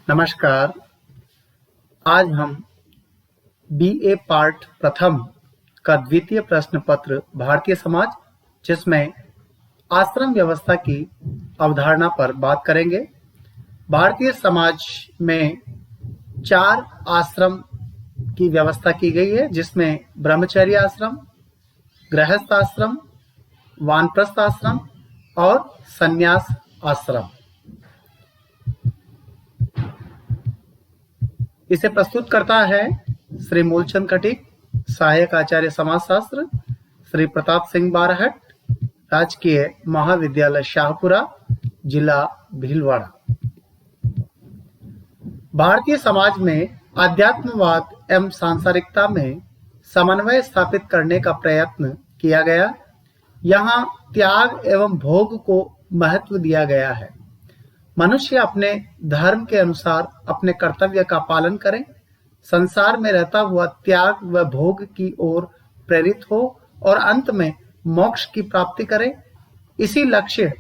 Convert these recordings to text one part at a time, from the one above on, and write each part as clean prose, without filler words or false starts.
नमस्कार। आज हम बीए पार्ट प्रथम का द्वितीय प्रश्न पत्र भारतीय समाज, जिसमें आश्रम व्यवस्था की अवधारणा पर बात करेंगे। भारतीय समाज में 4 आश्रम की व्यवस्था की गई है, जिसमें ब्रह्मचर्य आश्रम, गृहस्थ आश्रम, वानप्रस्थ आश्रम और संन्यास आश्रम। इसे प्रस्तुत करता है श्री मूलचंद खटीक, सहायक आचार्य समाजशास्त्र, श्री प्रताप सिंह बारहट, राजकीय महाविद्यालय शाहपुरा, जिला भीलवाड़ा। भारतीय समाज में अध्यात्मवाद एवं सांसारिकता में समन्वय स्थापित करने का प्रयत्न किया गया। यहाँ त्याग एवं भोग को महत्व दिया गया है। मनुष्य अपने धर्म के अनुसार अपने कर्तव्य का पालन करे, संसार में रहता हुआ त्याग व भोग की ओर प्रेरित हो और अंत में मोक्ष की प्राप्ति करे। इसी लक्ष्य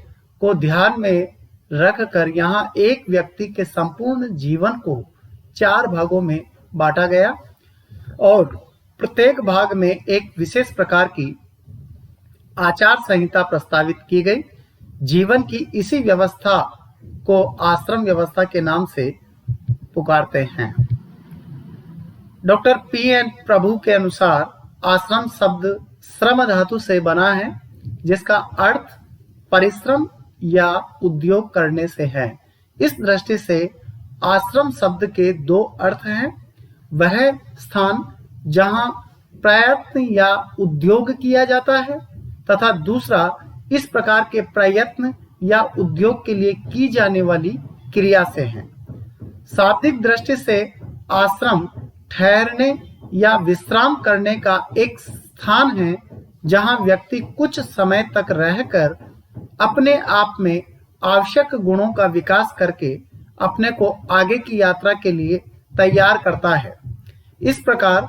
को ध्यान में रखकर यहाँ एक व्यक्ति के संपूर्ण जीवन को 4 भागों में बांटा गया और प्रत्येक भाग में एक विशेष प्रकार की आचार संहिता प्रस्तावित की गई। जीवन की इसी व्यवस्था को आश्रम व्यवस्था के नाम से पुकारते हैं। Doctor PN. प्रभु के अनुसार आश्रम शब्द श्रम धातु से बना है, जिसका अर्थ परिश्रम या उद्योग करने से है। इस दृष्टि से आश्रम शब्द के 2 अर्थ हैं। वह स्थान जहां प्रयत्न या उद्योग किया जाता है तथा दूसरा इस प्रकार के प्रयत्न या उद्योग के लिए की जाने वाली क्रिया से है। शाब्दिक दृष्टि से आश्रम ठहरने या विश्राम करने का एक स्थान है, जहां व्यक्ति कुछ समय तक रहकर अपने आप में आवश्यक गुणों का विकास करके अपने को आगे की यात्रा के लिए तैयार करता है। इस प्रकार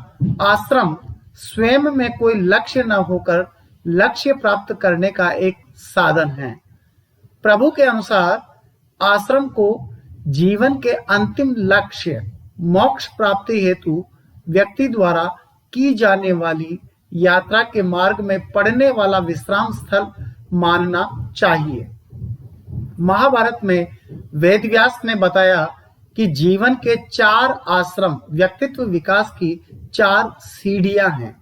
आश्रम स्वयं में कोई लक्ष्य न होकर लक्ष्य प्राप्त करने का एक साधन है। प्रभु के अनुसार आश्रम को जीवन के अंतिम लक्ष्य मोक्ष प्राप्ति हेतु व्यक्ति द्वारा की जाने वाली यात्रा के मार्ग में पड़ने वाला विश्राम स्थल मानना चाहिए। महाभारत में वेदव्यास ने बताया कि जीवन के 4 आश्रम व्यक्तित्व विकास की 4 सीढ़ियां हैं।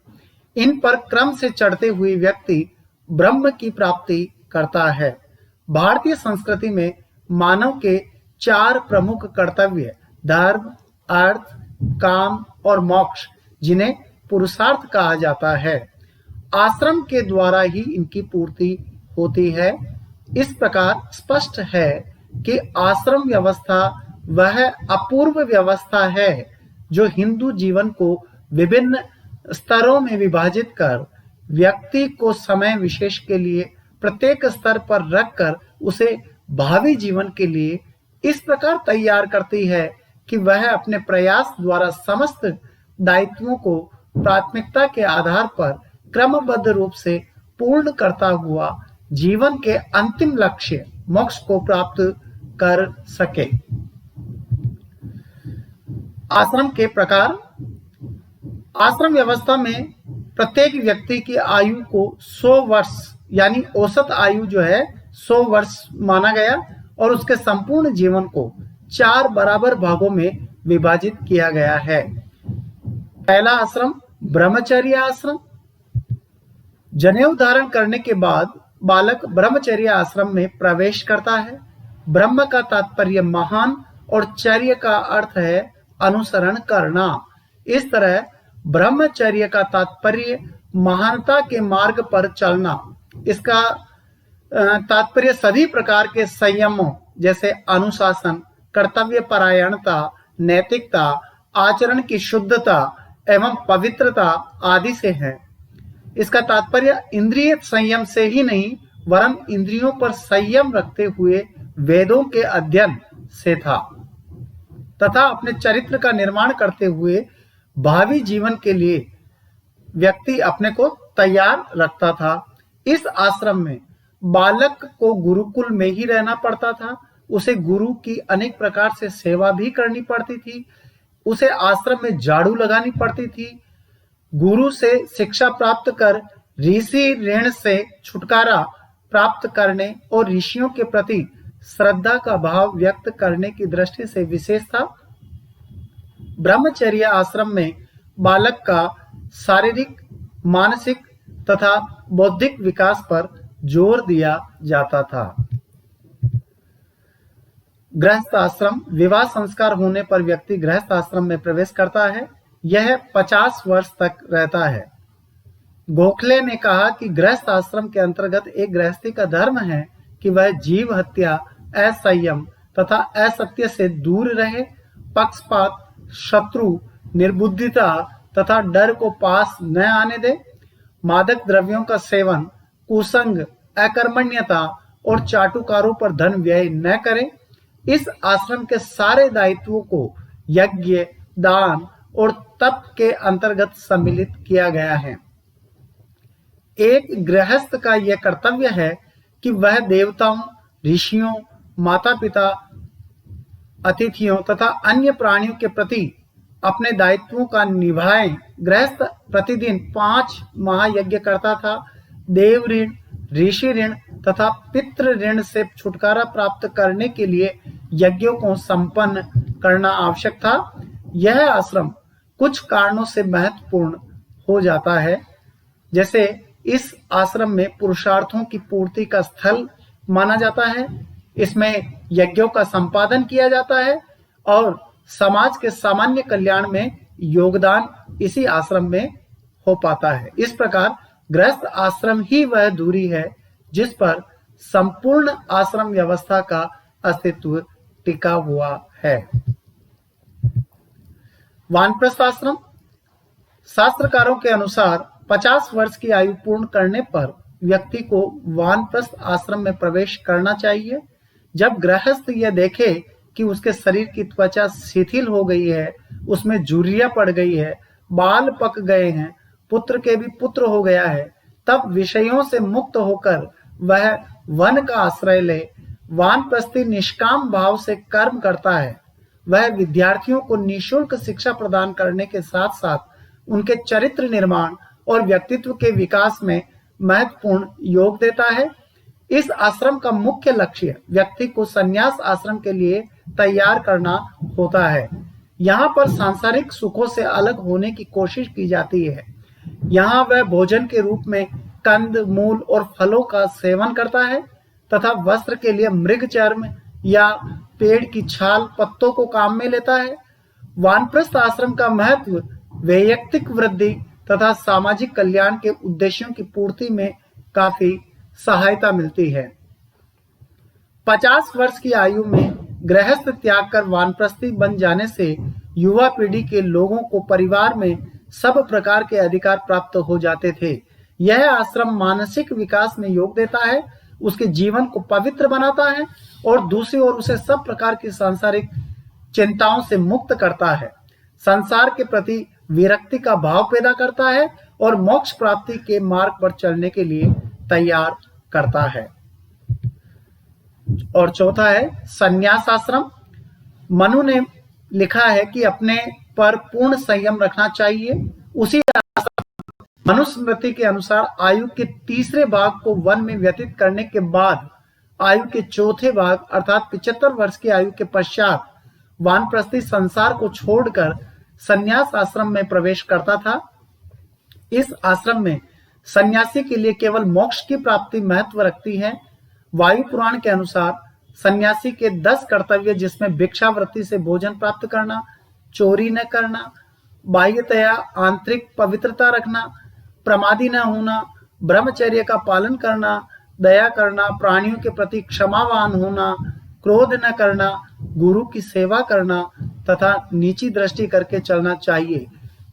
इन पर क्रम से चढ़ते हुए व्यक्ति ब्रह्म की प्राप्ति करता है। भारतीय संस्कृति में मानव के 4 प्रमुख कर्तव्य धर्म, अर्थ, काम और मोक्ष, जिन्हें पुरुषार्थ कहा जाता है, आश्रम के द्वारा ही इनकी पूर्ति होती है। इस प्रकार स्पष्ट है कि आश्रम व्यवस्था वह अपूर्व व्यवस्था है जो हिंदू जीवन को विभिन्न स्तरों में विभाजित कर व्यक्ति को समय विशेष के लिए प्रत्येक स्तर पर रखकर उसे भावी जीवन के लिए इस प्रकार तैयार करती है कि वह अपने प्रयास द्वारा समस्त दायित्वों को प्राथमिकता के आधार पर क्रमबद्ध रूप से पूर्ण करता हुआ जीवन के अंतिम लक्ष्य मोक्ष को प्राप्त कर सके। आश्रम के प्रकार। आश्रम व्यवस्था में प्रत्येक व्यक्ति की आयु को 100 वर्ष यानी औसत आयु जो है 100 वर्ष माना गया और उसके संपूर्ण जीवन को 4 बराबर भागों में विभाजित किया गया है। पहला आश्रम ब्रह्मचर्य आश्रम। जनेऊ धारण करने के बाद बालक ब्रह्मचर्य आश्रम में प्रवेश करता है। ब्रह्म का तात्पर्य महान और चर्य का अर्थ है अनुसरण करना। इस तरह ब्रह्मचर्य का तात्पर्य महानता के मार्ग पर चलना। इसका तात्पर्य सभी प्रकार के संयमों जैसे अनुशासन, कर्तव्य परायणता, नैतिकता, आचरण की शुद्धता एवं पवित्रता आदि से है। इसका तात्पर्य इंद्रिय संयम से ही नहीं वरन इंद्रियों पर संयम रखते हुए वेदों के अध्ययन से था तथा अपने चरित्र का निर्माण करते हुए भावी जीवन के लिए व्यक्ति अपने को तैयार रखता था। इस आश्रम में बालक को गुरुकुल में ही रहना पड़ता था। उसे गुरु की अनेक प्रकार से सेवा भी करनी पड़ती थी। उसे आश्रम में झाड़ू लगानी पड़ती थी। गुरु से शिक्षा प्राप्त कर ऋषि ऋण से छुटकारा प्राप्त करने और ऋषियों के प्रति श्रद्धा का भाव व्यक्त करने की दृष्टि से विशेष था। ब्रह्मचर्य आश्रम में बालक का शारीरिक, मानसिक तथा बौद्धिक विकास पर जोर दिया जाता था। गृहस्थ आश्रम। विवाह संस्कार होने पर व्यक्ति गृहस्थ आश्रम में प्रवेश करता है। यह 50 वर्ष तक रहता है। गोखले ने कहा कि गृहस्थ आश्रम के अंतर्गत एक गृहस्थी का धर्म है कि वह जीव हत्या, असंयम तथा असत्य से दूर रहे, पक्षपात, शत्रु, निर्बुद्धिता तथा डर को पास न आने दे, मादक द्रव्यों का सेवन, कुसंग, अकर्मण्यता और चाटुकारों पर धन व्यय न करे। इस आश्रम के सारे दायित्वों को यज्ञ, दान और तप के अंतर्गत सम्मिलित किया गया है। एक गृहस्थ का यह कर्तव्य है कि वह देवताओं, ऋषियों, माता पिता, अतिथियों तथा अन्य प्राणियों के प्रति अपने दायित्वों का निभाएं। गृहस्थ प्रतिदिन 5 महायज्ञ करता था। देव ऋण, ऋषि ऋण तथा पितृ ऋण से छुटकारा प्राप्त करने के लिए यज्ञों को संपन्न करना आवश्यक था। यह आश्रम कुछ कारणों से महत्वपूर्ण हो जाता है, जैसे इस आश्रम में पुरुषार्थों की पूर्ति का स्थल माना जाता है, इसमें यज्ञों का संपादन किया जाता है और समाज के सामान्य कल्याण में योगदान इसी आश्रम में हो पाता है। इस प्रकार गृहस्थ आश्रम ही वह दूरी है जिस पर संपूर्ण आश्रम व्यवस्था का अस्तित्व टिका हुआ है। वानप्रस्थ आश्रम। शास्त्रकारों के अनुसार 50 वर्ष की आयु पूर्ण करने पर व्यक्ति को वानप्रस्थ आश्रम में प्रवेश करना चाहिए। जब गृहस्थ यह देखे कि उसके शरीर की त्वचा शिथिल हो गई है, उसमें झुर्रियां पड़ गई है, बाल पक गए हैं, पुत्र के भी पुत्र हो गया है, तब विषयों से मुक्त होकर वह वन का आश्रय ले वानप्रस्थी निष्काम भाव से कर्म करता है। वह विद्यार्थियों को निःशुल्क शिक्षा प्रदान करने के साथ साथ उनके चरित्र निर्माण और व्यक्तित्व के विकास में महत्वपूर्ण योग देता है। इस आश्रम का मुख्य लक्ष्य व्यक्ति को संन्यास आश्रम के लिए तैयार करना होता है। यहाँ पर सांसारिक सुखों से अलग होने की कोशिश की जाती है। यहाँ वह भोजन के रूप में कंद, मूल और फलों का सेवन करता है तथा वस्त्र के लिए मृग चर्म या पेड़ की छाल, पत्तों को काम में लेता है। वानप्रस्थ आश्रम का महत्व वैयक्तिक वृद्धि तथा सामाजिक कल्याण के उद्देश्यों की पूर्ति में काफी सहायता मिलती है। 50 वर्ष की आयु में गृहस्थ त्याग कर वानप्रस्थी बन जाने से युवा पीढ़ी के लोगों को परिवार में सब प्रकार के अधिकार प्राप्त हो जाते थे। यह आश्रम मानसिक विकास में योग देता है, उसके जीवन को पवित्र बनाता है और दूसरी ओर उसे सब प्रकार की सांसारिक चिंताओं से मुक्त करता है, संसार के प्रति विरक्ति का भाव पैदा करता है और मोक्ष प्राप्ति के मार्ग पर चलने के लिए तैयार करता है। और चौथा है संन्यास आश्रम। मनु ने लिखा है कि अपने पर पूर्ण संयम रखना चाहिए। उसी मनुस्मृति के अनुसार आयु के तीसरे भाग को वन में व्यतीत करने के बाद आयु के चौथे भाग अर्थात 75 वर्ष की आयु के पश्चात वानप्रस्थी संसार को छोड़कर संन्यास आश्रम में प्रवेश करता था। इस आश्रम में सन्यासी के लिए केवल मोक्ष की प्राप्ति महत्व रखती है। वायु पुराण के अनुसार सन्यासी के 10 कर्तव्य, जिसमें भिक्षावृत्ति से भोजन प्राप्त करना, चोरी न करना, बाह्यतया आंतरिक पवित्रता रखना, प्रमादी न होना, ब्रह्मचर्य का पालन करना, दया करना, प्राणियों के प्रति क्षमावान होना, क्रोध न करना, गुरु की सेवा करना तथा नीची दृष्टि करके चलना चाहिए।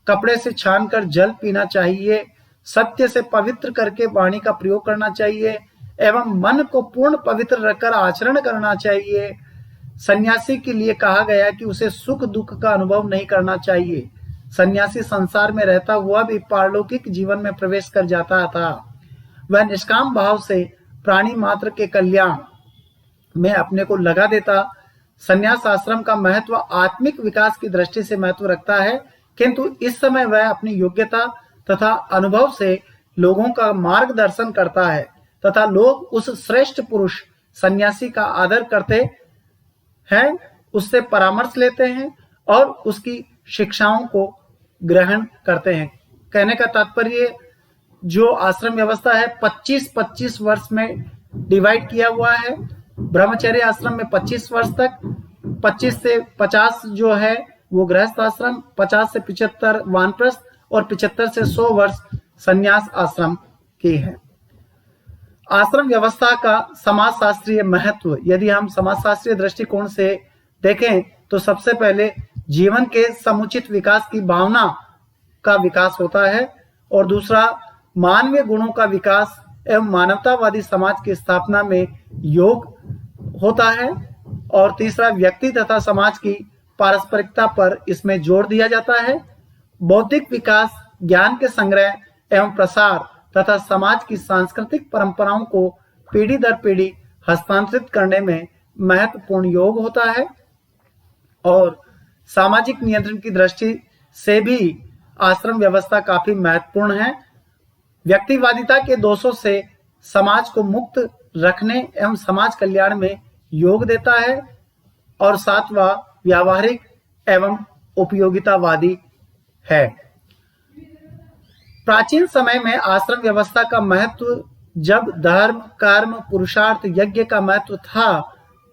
कपड़े से छानकर जल पीना चाहिए, सत्य से पवित्र करके वाणी का प्रयोग करना चाहिए एवं मन को पूर्ण पवित्र रखकर आचरण करना चाहिए। सन्यासी के लिए कहा गया कि उसे सुख दुख का अनुभव नहीं करना चाहिए। सन्यासी संसार में रहता हुआ भी पारलौकिक जीवन में प्रवेश कर जाता था। वह निष्काम भाव से प्राणी मात्र के कल्याण, में अपने को लगा देता। संन्यास आश्रम का महत्व आत्मिक विकास की दृष्टि से महत्व रखता है, किंतु इस समय वह अपनी योग्यता तथा अनुभव से लोगों का मार्गदर्शन करता है तथा लोग उस श्रेष्ठ पुरुष सन्यासी का आदर करते हैं, उससे परामर्श लेते हैं और उसकी शिक्षाओं को ग्रहण करते हैं। कहने का तात्पर्य जो आश्रम व्यवस्था है 25-25 वर्ष में डिवाइड किया हुआ है। ब्रह्मचर्य आश्रम में 25 वर्ष तक, 25 से 50 जो है वो गृहस्थ आश्रम, 50 से 75 वानप्रस्थ और 75 से 100 वर्ष संन्यास आश्रम की है। आश्रम व्यवस्था का समाजशास्त्रीय महत्व, यदि हम समाजशास्त्रीय दृष्टिकोण से देखें तो सबसे पहले जीवन के समुचित विकास की भावना का विकास होता है, और दूसरा मानवीय गुणों का विकास एवं मानवतावादी समाज की स्थापना में योग होता है, और तीसरा व्यक्ति तथा समाज की पारस्परिकता पर इसमें जोर दिया जाता है। बौद्धिक विकास, ज्ञान के संग्रह एवं प्रसार तथा समाज की सांस्कृतिक परंपराओं को पीढ़ी दर पीढ़ी हस्तांतरित करने में महत्वपूर्ण योग होता है। और सामाजिक नियंत्रण की दृष्टि से भी आश्रम व्यवस्था काफी महत्वपूर्ण है। व्यक्तिवादिता के दोषों से समाज को मुक्त रखने एवं समाज कल्याण में योग देता है। और सातवां व्यावहारिक एवं उपयोगितावादी है। प्राचीन समय में आश्रम व्यवस्था का महत्व, जब धर्म, कर्म, पुरुषार्थ, यज्ञ का महत्व था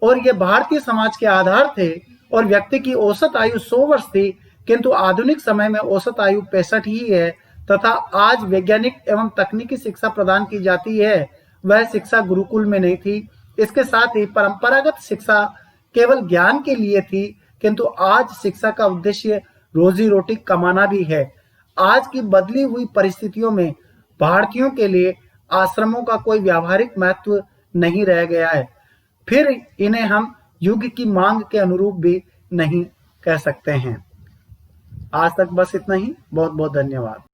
और ये भारतीय समाज के आधार थे, और व्यक्ति की औसत आयु 100 वर्ष थी, किंतु आधुनिक समय में औसत आयु 65 ही है तथा आज वैज्ञानिक एवं तकनीकी शिक्षा प्रदान की जाती है, वह शिक्षा गुरुकुल में नहीं थी। इसके साथ ही परंपरागत शिक्षा केवल ज्ञान के लिए थी, किंतु आज शिक्षा का उद्देश्य रोजी रोटी कमाना भी है। आज की बदली हुई परिस्थितियों में भारतीयों के लिए आश्रमों का कोई व्यावहारिक महत्व नहीं रह गया है, फिर इन्हें हम युग की मांग के अनुरूप भी नहीं कह सकते हैं। आज तक बस इतना ही। बहुत बहुत धन्यवाद।